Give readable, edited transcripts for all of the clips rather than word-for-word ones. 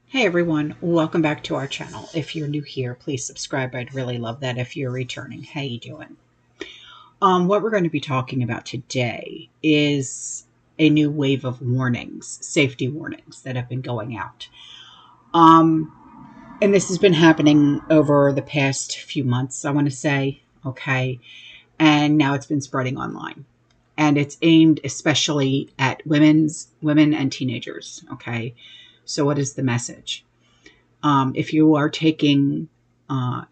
Hey everyone, welcome back to our channel. If you're new here, please subscribe. I'd really love that if you're returning. How you doing? What we're going to be talking about today is a new wave of warnings, safety warnings that have been going out. Um, and this has been happening over the past few months, I want to say, okay? And now it's been spreading online. And it's aimed especially at women and teenagers, okay? So what is the message? If you are taking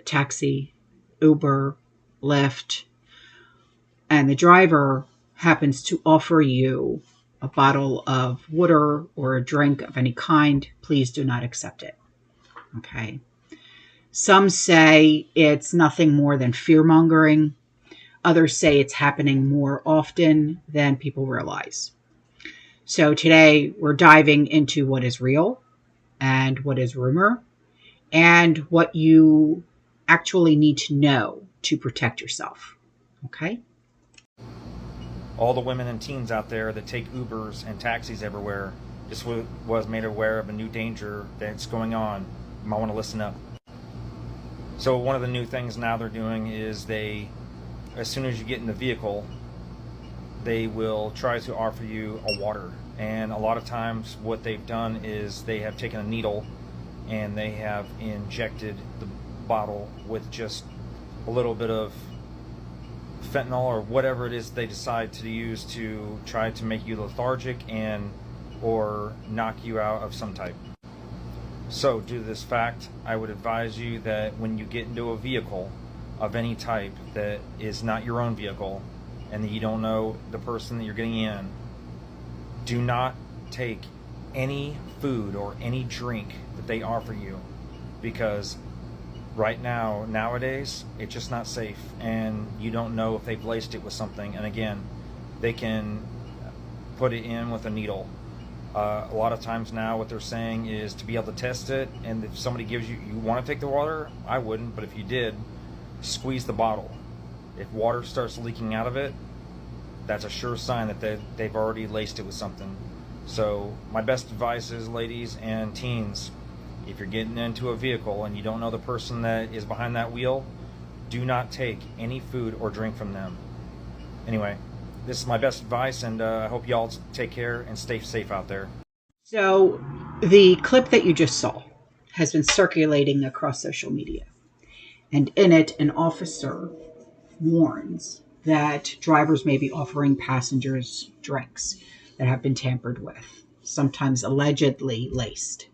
taxi, Uber, Lyft, and the driver happens to offer you a bottle of water or a drink of any kind, please do not accept it. Okay. Some say it's nothing more than fear mongering. Others say it's happening more often than people realize. So today we're diving into what is real and what is rumor and what you actually need to know to protect yourself. Okay? All the women and teens out there that take Ubers and taxis everywhere just was made aware of a new danger that's going on. You might want to listen up. So one of the new things now they're doing is as soon as you get in the vehicle, they will try to offer you a water. And a lot of times what they've done is they have taken a needle and they have injected the bottle with just a little bit of fentanyl or whatever it is they decide to use to try to make you lethargic and or knock you out of some type. So due to this fact, I would advise you that when you get into a vehicle of any type that is not your own vehicle and that you don't know the person that you're getting in, do not take any food or any drink that they offer you, because nowadays it's just not safe and you don't know if they've laced it with something. And again, they can put it in with a needle. A lot of times now what they're saying is to be able to test it, and if somebody gives you want to take the water, I wouldn't, but if you did, squeeze the bottle. If water starts leaking out of it, that's a sure sign that they've already laced it with something. So my best advice is, ladies and teens, if you're getting into a vehicle and you don't know the person that is behind that wheel, do not take any food or drink from them. Anyway, this is my best advice, and I hope you all take care and stay safe out there. So the clip that you just saw has been circulating across social media. And in it, an officer warns that drivers may be offering passengers drinks that have been tampered with, sometimes allegedly laced.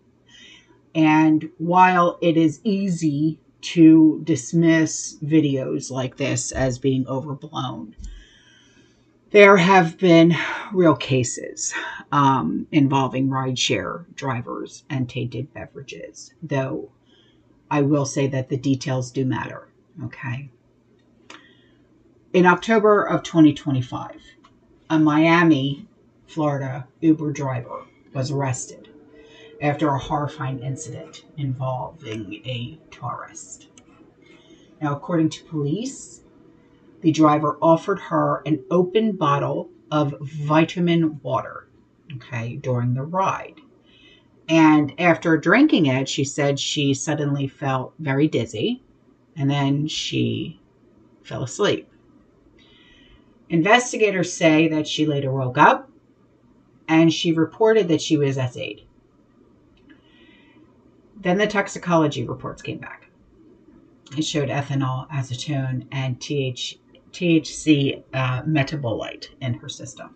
And while it is easy to dismiss videos like this as being overblown, there have been real cases involving rideshare drivers and tainted beverages, though I will say that the details do matter. Okay. In October of 2025, a Miami, Florida Uber driver was arrested after a horrifying incident involving a tourist. Now, according to police, the driver offered her an open bottle of vitamin water, okay, during the ride. And after drinking it, she said she suddenly felt very dizzy, and then she fell asleep. Investigators say that she later woke up and she reported that she was SA'd. Then the toxicology reports came back. It showed ethanol, acetone, and THC metabolite in her system.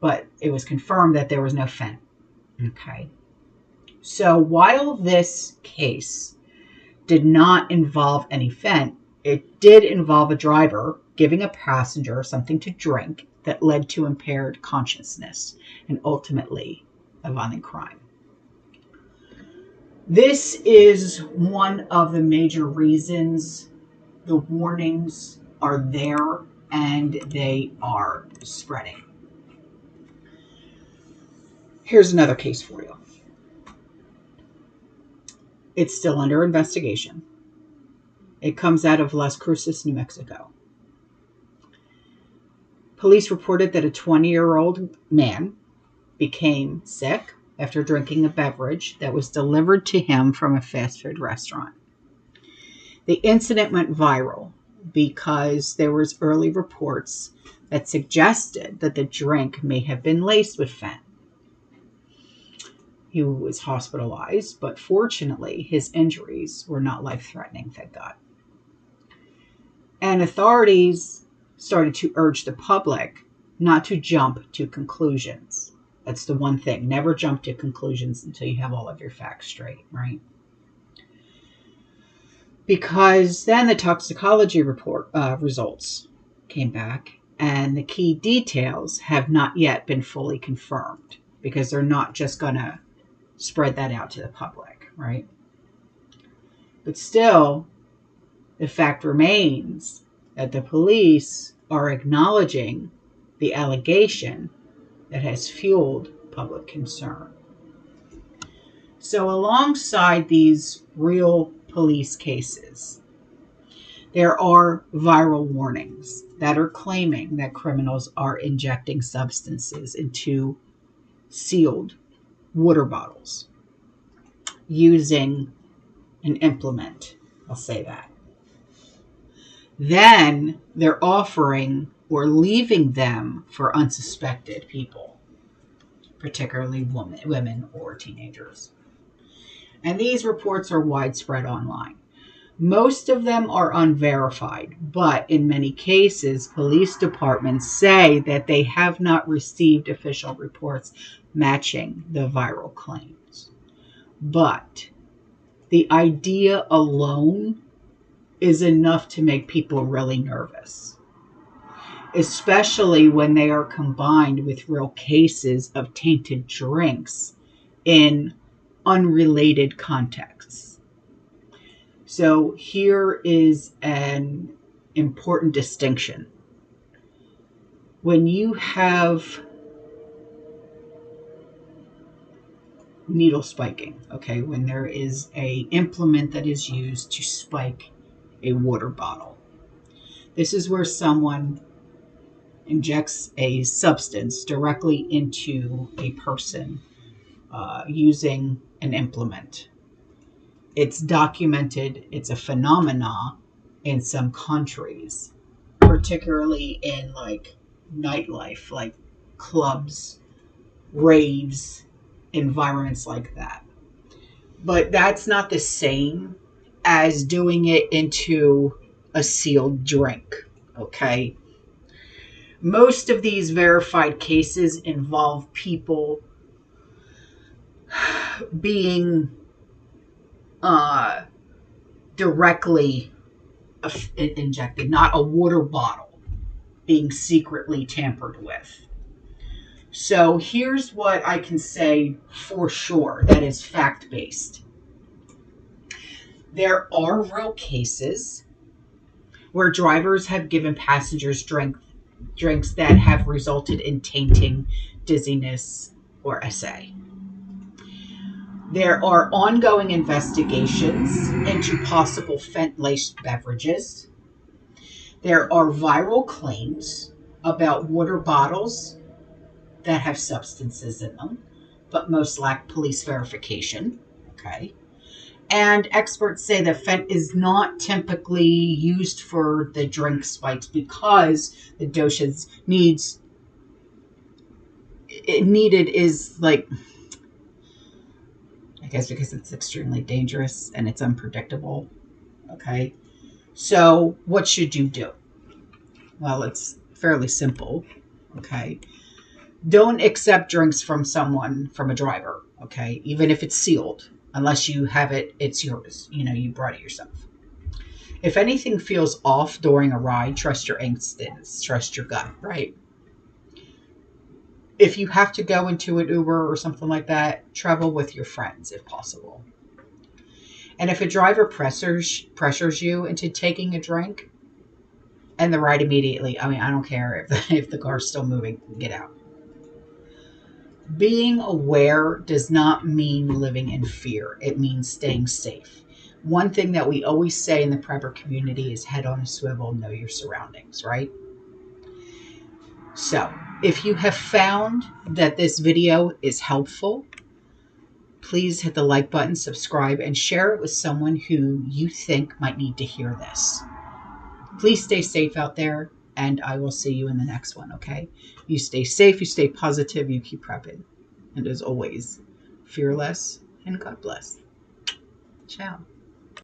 But it was confirmed that there was no fent. Okay. So while this case did not involve any fent, it did involve a driver giving a passenger something to drink that led to impaired consciousness and ultimately a violent crime. This is one of the major reasons the warnings are there and they are spreading. Here's another case for you. It's still under investigation. It comes out of Las Cruces, New Mexico. Police reported that a 20-year-old man became sick after drinking a beverage that was delivered to him from a fast food restaurant. The incident went viral because there was early reports that suggested that the drink may have been laced with fent. He was hospitalized, but fortunately his injuries were not life-threatening, thank God. And authorities started to urge the public not to jump to conclusions. That's the one thing. Never jump to conclusions until you have all of your facts straight, right? Because then the toxicology report results came back, and the key details have not yet been fully confirmed because they're not just going to spread that out to the public, right? But still, the fact remains that the police are acknowledging the allegation that has fueled public concern. So alongside these real police cases, there are viral warnings that are claiming that criminals are injecting substances into sealed water bottles using an implement. I'll say that. Then they're offering or leaving them for unsuspected people, particularly women or teenagers. And these reports are widespread online. Most of them are unverified, but in many cases, police departments say that they have not received official reports matching the viral claims. But the idea alone is enough to make people really nervous, especially when they are combined with real cases of tainted drinks in unrelated contexts. So here is an important distinction. When you have needle spiking, okay, when there is an implement that is used to spike a water bottle. This is where someone injects a substance directly into a person using an implement. It's documented, it's a phenomena in some countries, particularly in like nightlife, like clubs, raves, environments like that. But that's not the same as doing it into a sealed drink, okay? Most of these verified cases involve people being directly injected, not a water bottle being secretly tampered with. So here's what I can say for sure that is fact-based. There are real cases where drivers have given passengers drinks that have resulted in tainting, dizziness, or SA. There are ongoing investigations into possible fent-laced beverages. There are viral claims about water bottles that have substances in them, but most lack police verification. Okay. And experts say that fent is not typically used for the drink spikes because the dosage needed is like, I guess because it's extremely dangerous and it's unpredictable. Okay. So what should you do? Well, it's fairly simple. Okay. Don't accept drinks from a driver. Okay. Even if it's sealed. Unless you have it, it's yours. You brought it yourself. If anything feels off during a ride, trust your instincts, trust your gut, right? If you have to go into an Uber or something like that, travel with your friends if possible. And if a driver pressures you into taking a drink, end the ride immediately. I mean, I don't care if the car's still moving, get out. Being aware does not mean living in fear. It means staying safe. One thing that we always say in the prepper community is head on a swivel, know your surroundings, right? So, if you have found that this video is helpful, Please hit the like button, subscribe, and share it with someone who you think might need to hear this. Please stay safe out there, and I will see you in the next one, okay? You stay safe, you stay positive, you keep prepping. And as always, fearless and God bless. Ciao.